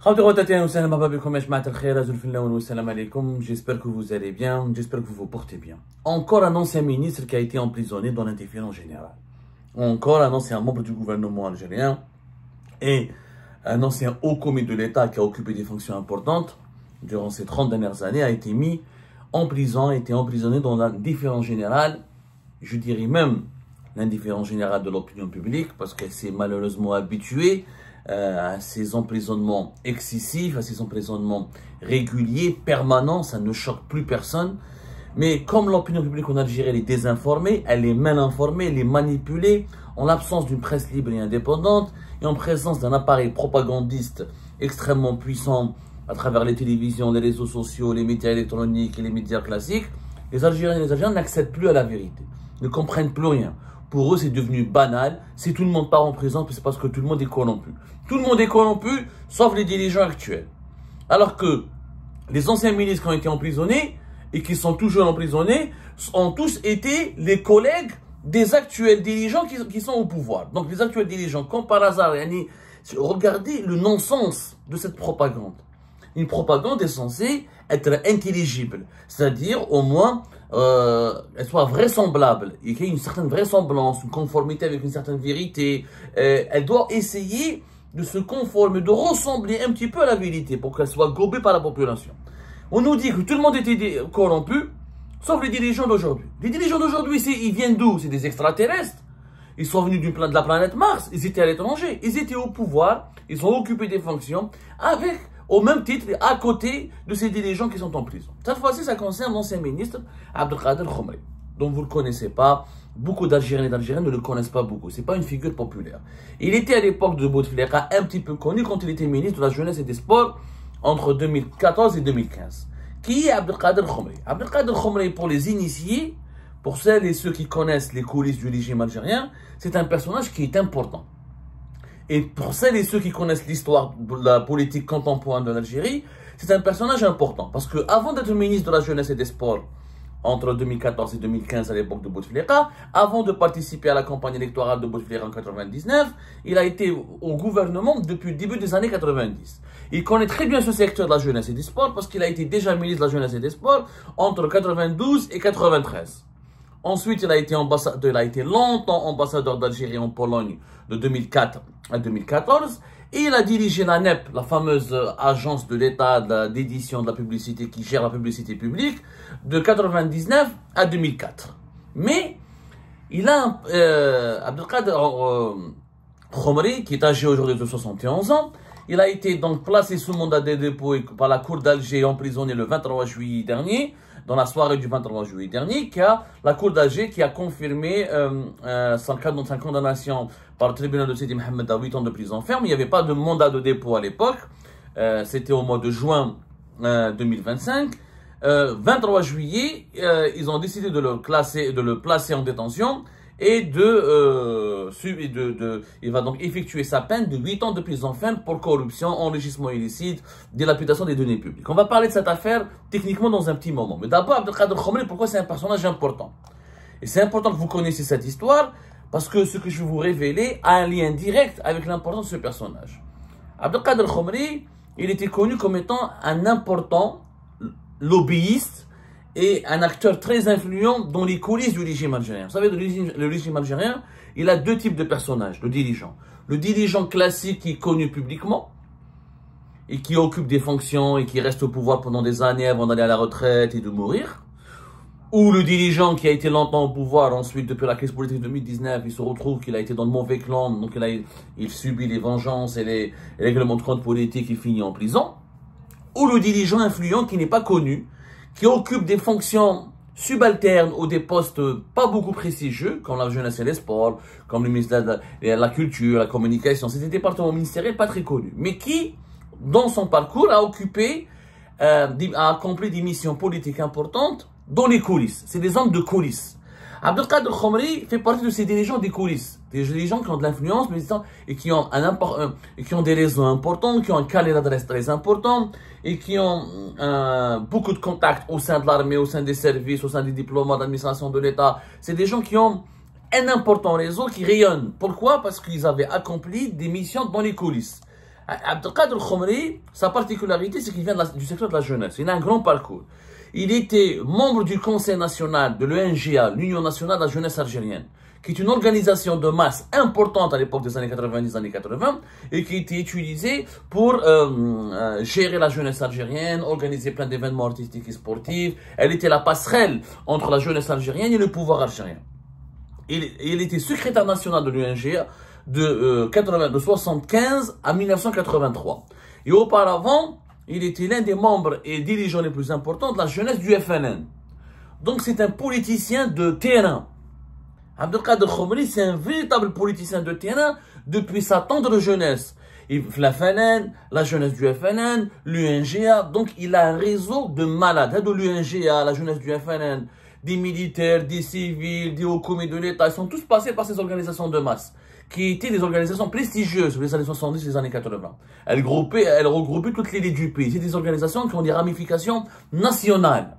J'espère que vous allez bien, j'espère que vous vous portez bien. Encore un ancien ministre qui a été emprisonné dans l'indifférence générale. Encore un ancien membre du gouvernement algérien et un ancien haut commis de l'État qui a occupé des fonctions importantes durant ces 30 dernières années a été mis en prison, a été emprisonné dans l'indifférence générale, je dirais même l'indifférence générale de l'opinion publique, parce qu'elle s'est malheureusement habituée à ces emprisonnements excessifs, à ces emprisonnements réguliers, permanents, ça ne choque plus personne. Mais comme l'opinion publique en Algérie elle est désinformée, elle est mal informée, elle est manipulée, en l'absence d'une presse libre et indépendante, et en présence d'un appareil propagandiste extrêmement puissant à travers les télévisions, les réseaux sociaux, les médias électroniques et les médias classiques, les Algériens et les Algériens n'accèdent plus à la vérité, ne comprennent plus rien. Pour eux, c'est devenu banal. Si tout le monde part en prison, c'est parce que tout le monde est corrompu. Tout le monde est corrompu, sauf les dirigeants actuels. Alors que les anciens ministres qui ont été emprisonnés et qui sont toujours emprisonnés ont tous été les collègues des actuels dirigeants qui sont au pouvoir. Donc les actuels dirigeants, comme par hasard, regardez le non-sens de cette propagande. Une propagande est censée être intelligible, c'est-à-dire au moins elle soit vraisemblable, et qu'il y ait une certaine vraisemblance, une conformité avec une certaine vérité. Elle doit essayer de se conformer, de ressembler un petit peu à la vérité pour qu'elle soit gobée par la population. On nous dit que tout le monde était corrompu, sauf les dirigeants d'aujourd'hui. Les dirigeants d'aujourd'hui, ils viennent d'où? C'est des extraterrestres. Ils sont venus de la planète Mars, ils étaient à l'étranger, ils étaient au pouvoir, ils ont occupé des fonctions avec, au même titre, à côté de ces dirigeants qui sont en prison. Cette fois-ci, ça concerne l'ancien ministre Abdelkader Khomri, dont vous ne le connaissez pas. Beaucoup d'Algériens et d'Algériens ne le connaissent pas beaucoup. Ce n'est pas une figure populaire. Il était à l'époque de Bouteflika un petit peu connu quand il était ministre de la Jeunesse et des Sports entre 2014 et 2015. Qui est Abdelkader Khomri? Abdelkader Khomri, pour les initiés, pour celles et ceux qui connaissent les coulisses du régime algérien, c'est un personnage qui est important. Et pour celles et ceux qui connaissent l'histoire de la politique contemporaine de l'Algérie, c'est un personnage important. Parce qu'avant d'être ministre de la Jeunesse et des Sports, entre 2014 et 2015 à l'époque de Bouteflika, avant de participer à la campagne électorale de Bouteflika en 1999, il a été au gouvernement depuis le début des années 90. Il connaît très bien ce secteur de la jeunesse et des sports parce qu'il a été déjà ministre de la Jeunesse et des Sports entre 92 et 93. Ensuite, il a été longtemps ambassadeur d'Algérie en Pologne de 2004 à 2014. Et il a dirigé la NEP, la fameuse agence de l'État d'édition de la publicité qui gère la publicité publique, de 1999 à 2004. Mais il a Abdelkader Khomri, qui est âgé aujourd'hui de 71 ans. Il a été donc placé sous mandat de dépôt par la Cour d'Alger, emprisonné le 23 juillet dernier. Dans la soirée du 23 juillet dernier, la Cour d'Alger qui a confirmé sa condamnation par le tribunal de Sidi Mohamed à 8 ans de prison ferme. Il n'y avait pas de mandat de dépôt à l'époque. C'était au mois de juin 2025. 23 juillet, ils ont décidé de le placer en détention et il va donc effectuer sa peine de 8 ans de prison ferme pour corruption, enrichissement illicite, dilapidation des données publiques. On va parler de cette affaire techniquement dans un petit moment. Mais d'abord, Abdelkader Khomri, pourquoi c'est un personnage important? Et c'est important que vous connaissiez cette histoire parce que ce que je vais vous révéler a un lien direct avec l'importance de ce personnage. Abdelkader Khomri, il était connu comme étant un important lobbyiste et un acteur très influent dans les coulisses du régime algérien. Vous savez, le régime algérien, il a deux types de personnages, le dirigeant. Le dirigeant classique qui est connu publiquement et qui occupe des fonctions et qui reste au pouvoir pendant des années avant d'aller à la retraite et de mourir. Ou le dirigeant qui a été longtemps au pouvoir, ensuite, depuis la crise politique de 2019, il se retrouve qu'il a été dans le mauvais clan, donc il subit les vengeances et les règlements de compte politiques et finit en prison. Ou le dirigeant influent qui n'est pas connu, qui occupe des fonctions subalternes ou des postes pas beaucoup prestigieux, comme la jeunesse et les sports, comme le ministère de la culture, la communication. C'est des départements ministériels pas très connus, mais qui, dans son parcours, a accompli des missions politiques importantes dans les coulisses. C'est des hommes de coulisses. Abdelkader Khomri fait partie de ces dirigeants des coulisses. Des dirigeants qui ont de l'influence et qui ont des réseaux importants, qui ont un carnet d'adresse très important et qui ont beaucoup de contacts au sein de l'armée, au sein des services, au sein des diplomates, d'administration de l'État. C'est des gens qui ont un important réseau qui rayonne. Pourquoi? Parce qu'ils avaient accompli des missions dans les coulisses. Abdelkader Khomri, sa particularité, c'est qu'il vient du secteur de la jeunesse. Il a un grand parcours. Il était membre du Conseil national de l'UNGA, l'Union nationale de la jeunesse algérienne, qui est une organisation de masse importante à l'époque des années 90, années 80, et qui était utilisée pour gérer la jeunesse algérienne, organiser plein d'événements artistiques et sportifs. Elle était la passerelle entre la jeunesse algérienne et le pouvoir algérien. Il était secrétaire national de l'UNGA de 1975 à 1983. Et auparavant, il était l'un des membres et dirigeants les plus importants de la jeunesse du FLN. Donc c'est un politicien de terrain. Abdelkader Khomri, c'est un véritable politicien de terrain depuis sa tendre jeunesse. La FLN, la jeunesse du FLN, l'UNGA, donc il a un réseau de malades. De l'UNGA, la jeunesse du FLN, des militaires, des civils, des hauts commis de l'État, ils sont tous passés par ces organisations de masse, qui étaient des organisations prestigieuses sur les années 70 et les années 80. Elles regroupaient toutes les élites du pays. C'est des organisations qui ont des ramifications nationales.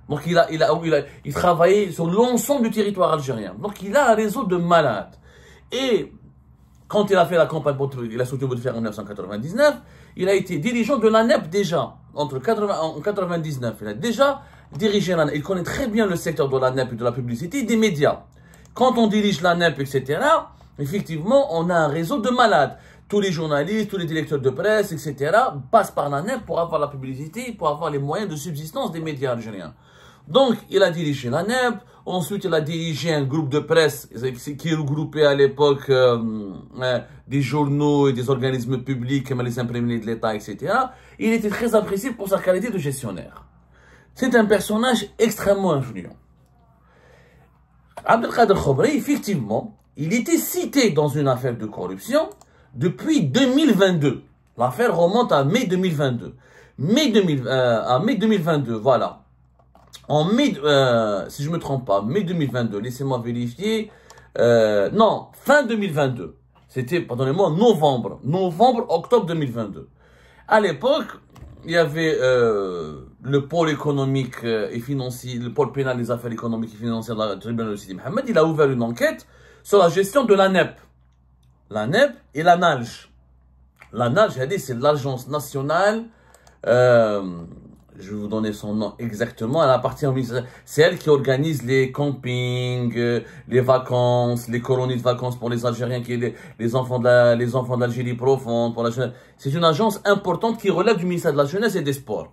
Donc il travaillait sur l'ensemble du territoire algérien. Donc il a un réseau de malades. Et quand il a fait la campagne, il a soutenu Bouteflika en 1999, il a été dirigeant de l'ANEP déjà, en 1999. Il a déjà dirigé l'ANEP. Il connaît très bien le secteur de l'ANEP et de la publicité et des médias. Quand on dirige l'ANEP, etc., effectivement, on a un réseau de malades. Tous les journalistes, tous les directeurs de presse, etc., passent par l'ANEP pour avoir la publicité, pour avoir les moyens de subsistance des médias algériens. Donc, il a dirigé l'ANEP. Ensuite, il a dirigé un groupe de presse qui regroupait à l'époque des journaux et des organismes publics comme les imprimeries de l'État, etc. Il était très apprécié pour sa qualité de gestionnaire. C'est un personnage extrêmement influent. Abdelkader Khomri, effectivement, il était cité dans une affaire de corruption depuis 2022. L'affaire remonte à mai 2022. À mai 2022, voilà. En mai, si je ne me trompe pas, mai 2022, laissez-moi vérifier. Non, fin 2022. C'était, pardonnez-moi, octobre 2022. À l'époque, il y avait le pôle économique et financier, le pôle pénal des affaires économiques et financières de la tribunal de Sidi Mohamed. Il a ouvert une enquête sur la gestion de l'ANEP. L'ANEP et l'ANALJ. L'ANALJ, c'est l'Agence nationale, je vais vous donner son nom exactement, elle appartient au ministère. C'est elle qui organise les campings, les vacances, les colonies de vacances pour les Algériens, les enfants d'Algérie profonde. C'est une agence importante qui relève du ministère de la Jeunesse et des Sports.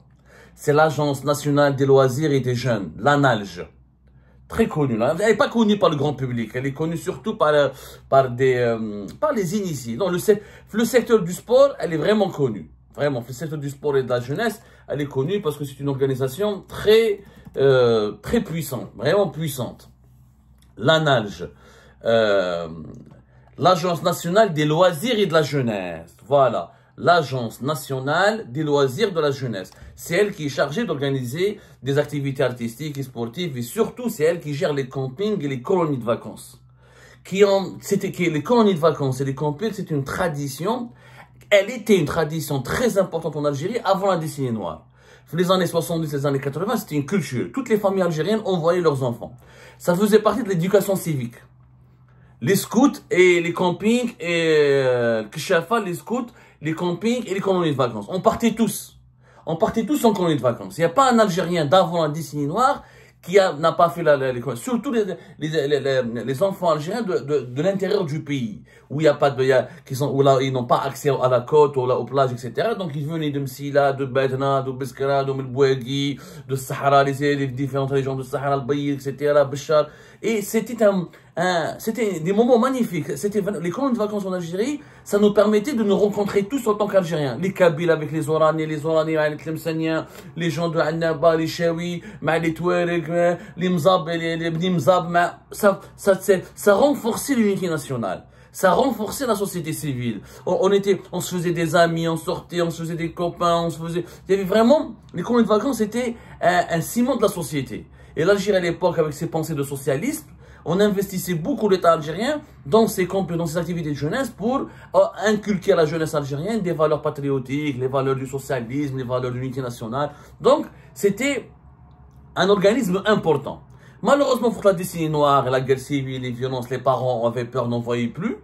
C'est l'Agence nationale des loisirs et des jeunes, l'ANALJ. Très connue. Elle n'est pas connue par le grand public. Elle est connue surtout par les initiés. Donc, le secteur du sport, elle est vraiment connue. Vraiment, le secteur du sport et de la jeunesse, elle est connue parce que c'est une organisation très puissante. Vraiment puissante. L'ANALJ. L'Agence nationale des loisirs et de la jeunesse. Voilà. L'Agence nationale des loisirs de la jeunesse. C'est elle qui est chargée d'organiser des activités artistiques et sportives et surtout c'est elle qui gère les campings et les colonies de vacances. Les colonies de vacances et les campings, c'est une tradition. Elle était une tradition très importante en Algérie avant la décennie noire. Les années 70 et les années 80, c'était une culture. Toutes les familles algériennes envoyaient leurs enfants. Ça faisait partie de l'éducation civique. Les scouts et les campings et les scouts, les campings et les colonies de vacances. On partait tous. On partait tous en colonies de vacances. Il n'y a pas un Algérien d'avant la décennie noire qui n'a pas fait l'école. Surtout les enfants algériens de l'intérieur du pays, où il y a pas où là, ils n'ont pas accès à la côte, aux plages, etc. Donc ils venaient de Msila, de Bedna, de Biskra, de Melbouagui, de Sahara, les différentes régions de Sahara, al-Bayir, etc., Béchar. Et c'était des moments magnifiques. Les colonies de vacances en Algérie, ça nous permettait de nous rencontrer tous en tant qu'Algériens. Les Kabyles avec les Orani avec les Msaniens, les gens de Annaba, les Chaoui, les Touareg, les Mzab, les Bni Mzab. Ça renforçait l'unité nationale. Ça renforçait la société civile. On se faisait des amis, on sortait, on se faisait des copains, il y avait vraiment, les colonies de vacances étaient un ciment de la société. Et l'Algérie à l'époque, avec ses pensées de socialisme, on investissait beaucoup l'État algérien dans ses activités de jeunesse pour inculquer à la jeunesse algérienne des valeurs patriotiques, les valeurs du socialisme, les valeurs de l'unité nationale. Donc, c'était un organisme important. Malheureusement, pour la décennie noire, la guerre civile, les violences, les parents avaient peur, n'en voyaient plus.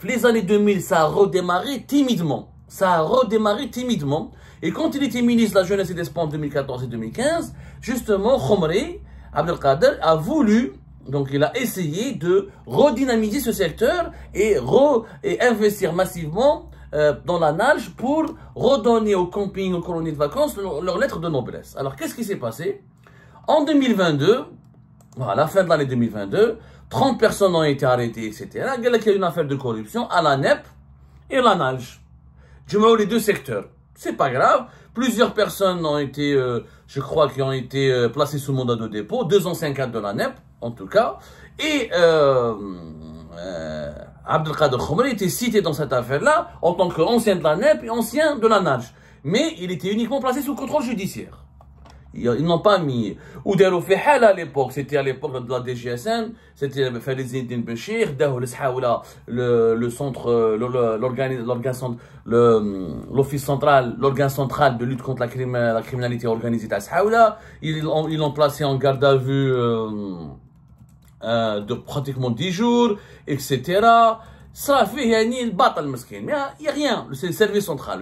Les années 2000, ça a redémarré timidement. ça a redémarré timidement. Et quand il était ministre de la Jeunesse et des Sports en 2014 et 2015, justement, Khomri, Abdelkader, a voulu, donc il a essayé de redynamiser ce secteur et investir massivement dans la nage pour redonner aux campings, aux colonies de vacances leur lettre de noblesse. Alors, qu'est-ce qui s'est passé? En 2022, à la fin de l'année 2022, 30 personnes ont été arrêtées, etc. Il y a eu une affaire de corruption à la NEP et la nage. Je mets les deux secteurs. C'est pas grave. Plusieurs personnes ont été, je crois, qui ont été placées sous mandat de dépôt. 2 anciens cadres de la NEP, en tout cas. Et Abdelkader Khomri était cité dans cette affaire-là en tant qu'ancien de la NEP et ancien de la nage. Mais il était uniquement placé sous contrôle judiciaire. Ils n'ont pas mis. Ou Darou Fihal à l'époque, c'était à l'époque de la DGSN, c'était Falizidine Béchir, le centre, l'office central, l'organe central de lutte contre la criminalité organisée à Saoula. Ils l'ont placé en garde à vue de pratiquement 10 jours, etc. Ça fait le batal meskin. Mais il n'y a rien. C'est le service central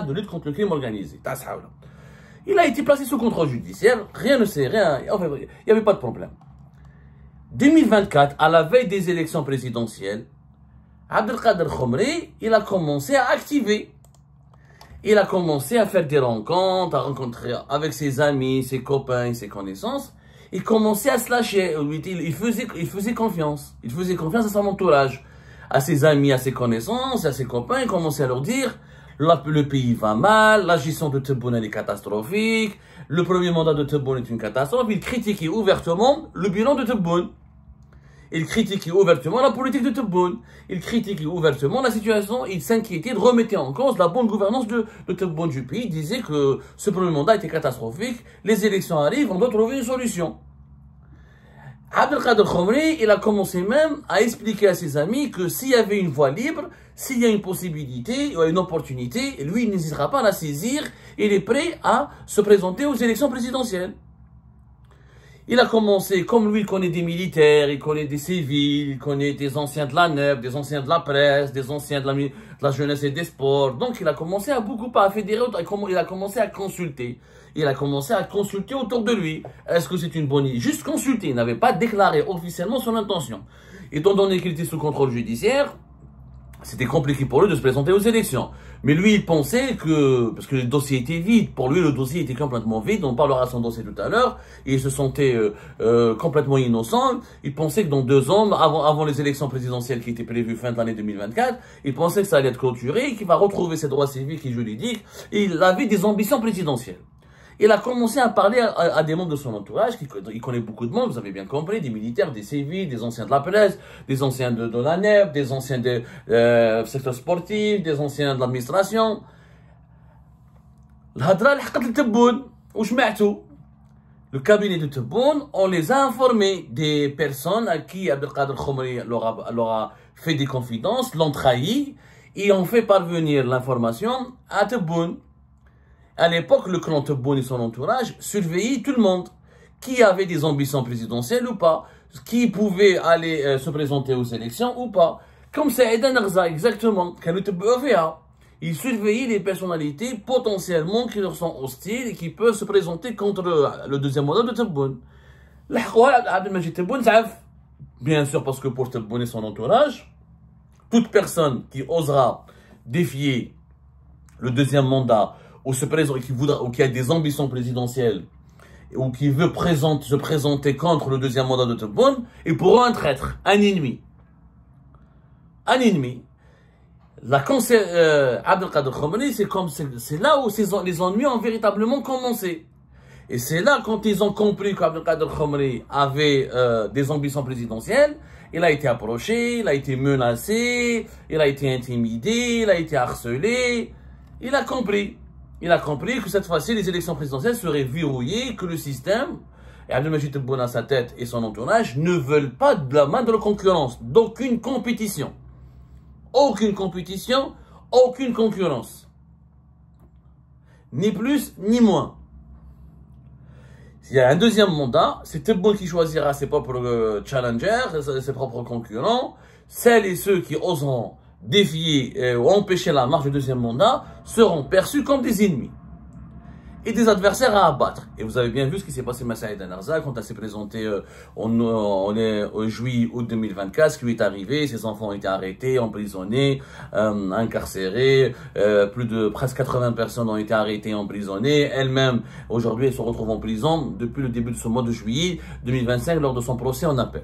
de lutte contre le crime organisé à Saoula. Il a été placé sous contrôle judiciaire, rien ne sait, rien, enfin, il n'y avait pas de problème. 2024, à la veille des élections présidentielles, Abdelkader Khomri, il a commencé à activer. Il a commencé à faire des rencontres, à rencontrer avec ses amis, ses copains, ses connaissances. Il commençait à se lâcher, il faisait confiance. Il faisait confiance à son entourage, à ses amis, à ses connaissances, à ses copains. Il commençait à leur dire... Le pays va mal, la gestion de Tebboune est catastrophique, le premier mandat de Tebboune est une catastrophe. Il critiquait ouvertement le bilan de Tebboune. Il critiquait ouvertement la politique de Tebboune. Il critiquait ouvertement la situation. Il s'inquiétait, il remettait en cause la bonne gouvernance de Tebboune du pays. Il disait que ce premier mandat était catastrophique. Les élections arrivent, on doit trouver une solution. Abdelkader Khomri, il a commencé même à expliquer à ses amis que s'il y avait une voie libre, s'il y a une possibilité, une opportunité, lui, il n'hésitera pas à la saisir. Il est prêt à se présenter aux élections présidentielles. Il a commencé, comme lui, il connaît des militaires, il connaît des civils, il connaît des anciens de la NEP, des anciens de la presse, des anciens de la jeunesse et des sports. Donc, il a commencé à fédérer, il a commencé à consulter. Il a commencé à consulter autour de lui. Est-ce que c'est une bonne idée? Juste consulter. Il n'avait pas déclaré officiellement son intention. Étant donné qu'il était sous contrôle judiciaire, c'était compliqué pour lui de se présenter aux élections. Mais lui, il pensait que, parce que le dossier était vide, pour lui, le dossier était complètement vide, on parlera de son dossier tout à l'heure, et il se sentait complètement innocent. Il pensait que dans 2 ans, avant les élections présidentielles qui étaient prévues fin de l'année 2024, il pensait que ça allait être clôturé, qu'il va retrouver ses droits civiques et juridiques, et il avait des ambitions présidentielles. Il a commencé à parler à des membres de son entourage, il connaît beaucoup de monde, vous avez bien compris, des militaires, des civils, des anciens de la presse, des anciens de la NEP, des anciens du secteur sportif, des anciens de l'administration. Le cabinet de Tebboune, on les a informés des personnes à qui Abdelkader Khomri leur a fait des confidences, l'ont trahi, et ont fait parvenir l'information à Tebboune. À l'époque, le clan Tebboune et son entourage surveillaient tout le monde, qui avait des ambitions présidentielles ou pas, qui pouvait aller se présenter aux élections ou pas. Comme c'est Eden Arza, exactement, ils surveillaient les personnalités potentiellement qui leur sont hostiles et qui peuvent se présenter contre le deuxième mandat de Tebboune. Abdelmajid Tebboune, bien sûr, parce que pour Tebboune et son entourage, toute personne qui osera défier le deuxième mandat ou qui a des ambitions présidentielles ou qui veut se présenter contre le deuxième mandat de Tebboune est pour eux un traître, un ennemi. Un ennemi. Abdelkader Khomri, c'est là où les ennuis ont véritablement commencé. Et c'est là, quand ils ont compris qu'Abdelkader Khomri avait des ambitions présidentielles, il a été approché, il a été menacé, il a été intimidé, il a été harcelé. Il a compris. Il a compris que cette fois-ci, les élections présidentielles seraient verrouillées, que le système, et Abdelmajid Tebboune à sa tête et son entourage, ne veulent pas de la main de la concurrence, d'aucune compétition. Aucune compétition, aucune concurrence. Ni plus, ni moins. S'il y a un deuxième mandat, c'est Tebboune qui choisira ses propres challengers, ses propres concurrents, celles et ceux qui oseront défier ou empêcher la marche du deuxième mandat seront perçus comme des ennemis et des adversaires à abattre. Et vous avez bien vu ce qui s'est passé à Saïd Narza quand elle s'est présentée au juillet-août 2024, ce qui lui est arrivé. Ses enfants ont été arrêtés, emprisonnés, incarcérés. Plus de presque 80 personnes ont été arrêtées, emprisonnées. Elle-même, aujourd'hui, elle se retrouve en prison depuis le début de ce mois de juillet 2025 lors de son procès en appel.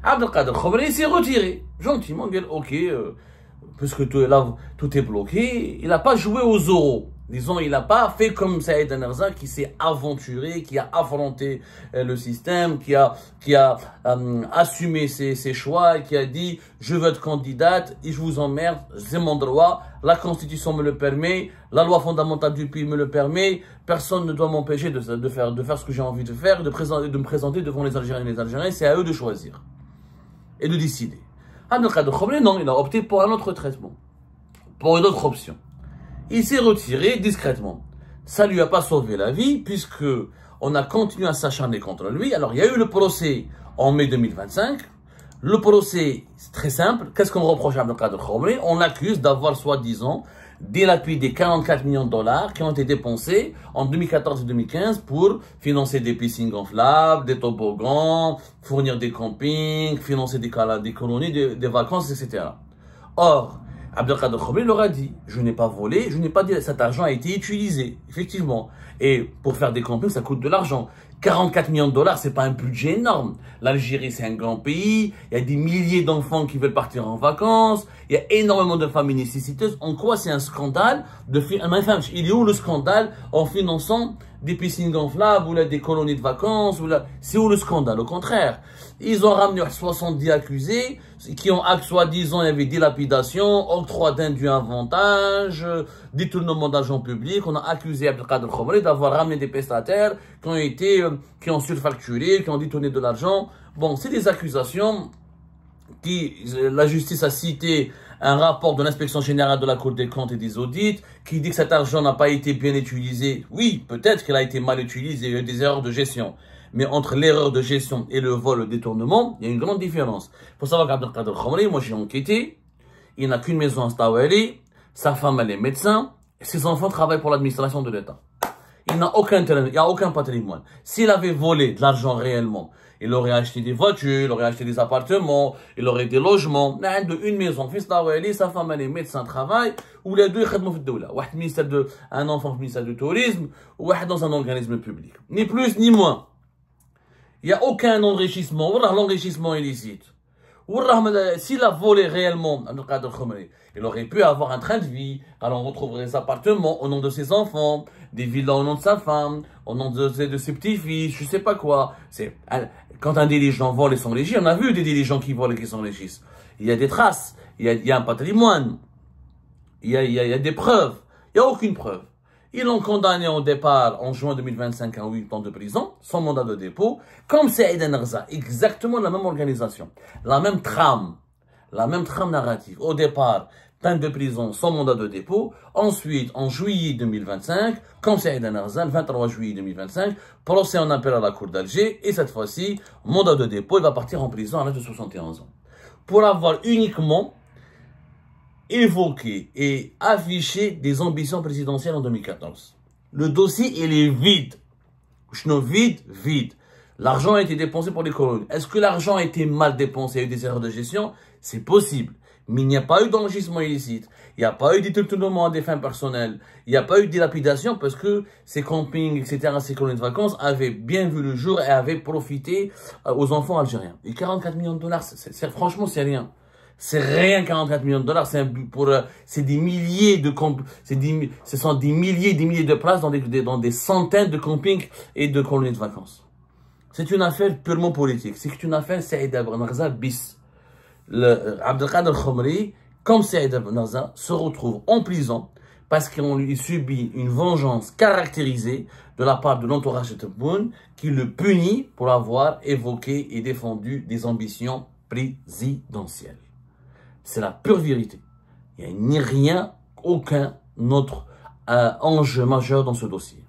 Abdelkader Khomri s'est retiré, gentiment, ok, puisque tout est bloqué, il n'a pas joué aux euros. Disons, il n'a pas fait comme Saïd Narza qui s'est aventuré, qui a affronté le système, qui a assumé ses choix, qui a dit « Je veux être candidate et je vous emmerde, c'est mon droit, la Constitution me le permet, la loi fondamentale du pays me le permet, personne ne doit m'empêcher de faire ce que j'ai envie de faire, de me présenter devant les Algériens et les Algériens, c'est à eux de choisir et de décider. » Abdelkader Khomri, non, il a opté pour un autre traitement, pour une autre option. Il s'est retiré discrètement. Ça lui a pas sauvé la vie puisque on a continué à s'acharner contre lui. Alors il y a eu le procès en mai 2025. Le procès, c'est très simple. Qu'est-ce qu'on reproche à Abdelkader Khomri? On l'accuse d'avoir soi-disant dilapidé 44 millions de dollars qui ont été dépensés en 2014 et 2015 pour financer des piscines gonflables, des toboggans, fournir des campings, financer des colonies, des vacances, etc. Or, Abdelkader Khomri leur a dit, je n'ai pas volé, je n'ai pas dit, cet argent a été utilisé, effectivement. Et pour faire des campings, ça coûte de l'argent. 44 millions de dollars, c'est pas un budget énorme. L'Algérie, c'est un grand pays. Il y a des milliers d'enfants qui veulent partir en vacances. Il y a énormément de familles nécessiteuses. En quoi c'est un scandale de il est où le scandale en finançant des piscines gonflables ou là, des colonies de vacances c'est où le scandale? Au contraire. Ils ont ramené 70 accusés qui ont, soi-disant, il y avait dilapidation, octroi d'indus avantages, détournement d'argent public. On a accusé Abdelkader Khomri d'avoir ramené des prestataires qui ont surfacturé, qui ont détourné de l'argent. Bon, c'est des accusations la justice a cité un rapport de l'inspection générale de la Cour des comptes et des audits qui dit que cet argent n'a pas été bien utilisé. Oui, peut-être qu'il a été mal utilisé, il y a eu des erreurs de gestion. Mais entre l'erreur de gestion et le vol, le détournement, il y a une grande différence. Il faut savoir qu'Abdelkader Khomri, moi j'ai enquêté, il n'a qu'une maison à Stawali, sa femme elle est médecin, et ses enfants travaillent pour l'administration de l'État. Il n'a aucun terrain, il n'y a aucun patrimoine. S'il avait volé de l'argent réellement, il aurait acheté des voitures, il aurait acheté des appartements, il aurait des logements. Il a une maison, fils d'Awali, sa femme elle est médecin, travaille, ou les deux ils travaillent dans le doula. Un enfant au ministère du tourisme, ou un dans un organisme public. Ni plus ni moins. Il n'y a aucun enrichissement, ou l'enrichissement illicite. S'il a volé réellement Abdelkader Khomri, il aurait pu avoir un train de vie. Alors on retrouverait des appartements au nom de ses enfants, des villas au nom de sa femme, au nom de ses petits-fils, je sais pas quoi. Quand un dirigeant vole et s'enrichit, on a vu des dirigeants qui volent et qui s'enrichissent. Il y a des traces, il y a un patrimoine, il y a des preuves. Il n'y a aucune preuve. Ils l'ont condamné au départ en juin 2025 à 8 ans de prison, sans mandat de dépôt, comme Saïd Narza, exactement la même organisation, la même trame narrative. Au départ, peine de prison sans mandat de dépôt. Ensuite, en juillet 2025, comme Saïd Narza, le 23 juillet 2025, procès en appel à la Cour d'Alger, et cette fois-ci, mandat de dépôt, il va partir en prison à l'âge de 71 ans. Pour avoir uniquement évoqué et affiché des ambitions présidentielles en 2014. Le dossier, il est vide. Vide. L'argent a été dépensé pour les colonies. Est-ce que l'argent a été mal dépensé? Il y a eu des erreurs de gestion? C'est possible. Mais il n'y a pas eu d'enrichissement illicite. Il n'y a pas eu de détournement à des fins personnelles. Il n'y a pas eu de dilapidation parce que ces campings, etc., ces colonies de vacances avaient bien vu le jour et avaient profité aux enfants algériens. Et 44 millions de dollars, franchement, c'est rien. C'est rien, 44 millions de dollars, c'est des milliers ce sont des milliers de places dans des centaines de campings et de colonies de vacances. C'est une affaire purement politique. C'est une affaire Saïd Narza bis. Abdelkader Khomri, comme Saïd Narza, se retrouve en prison parce qu'on lui subit une vengeance caractérisée de la part de l'entourage de Tebboune qui le punit pour avoir évoqué et défendu des ambitions présidentielles. C'est la pure vérité. Il n'y a ni rien, aucun autre enjeu majeur dans ce dossier.